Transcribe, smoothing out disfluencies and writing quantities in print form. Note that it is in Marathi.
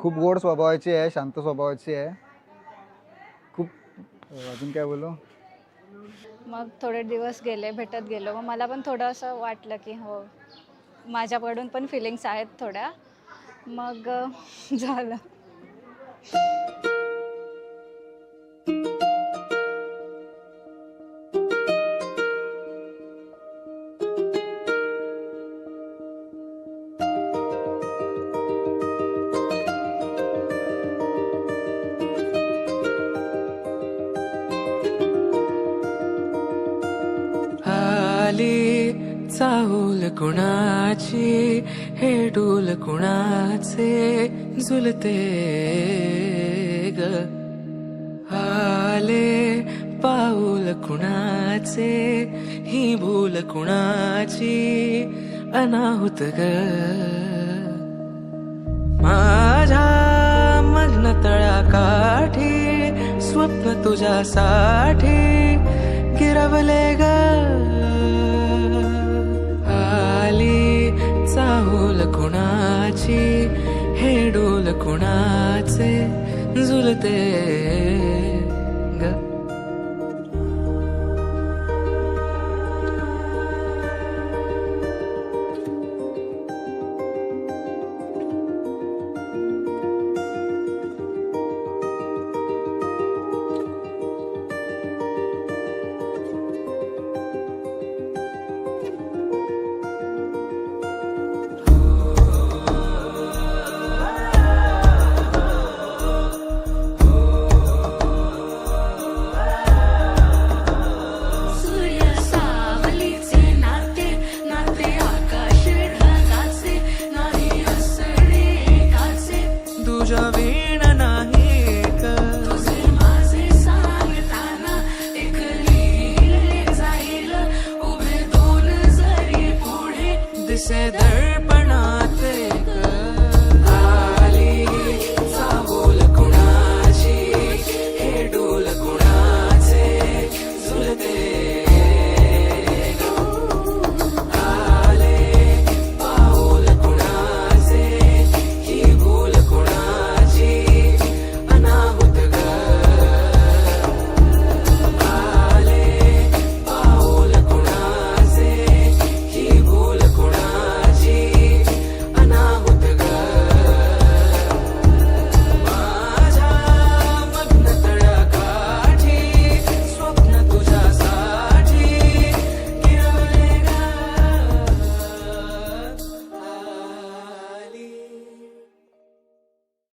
खूप गोड स्वभावाची आहे, शांत स्वभावाची आहे. खूप अजून काय बोलू. मग थोडे दिवस गेले, भेटत गेलो. मग मला पण थोडं असं वाटलं की हो, माझ्याकडून पण फिलिंग्स आहेत थोड्या. मग झालं. आली चाहूल कुणाची, हे डोल कुणाचे झुलते ग. आले पाऊल कुणाचे, ही भूल कुणाची अनाहुत ग. माझ्या मग्न तळाकाठी स्वप्न तुझ्यासाठी गिरवले ग. आली चाहूल कुणाची, हे डोल कुणाचे झुलते ग. तुझ्या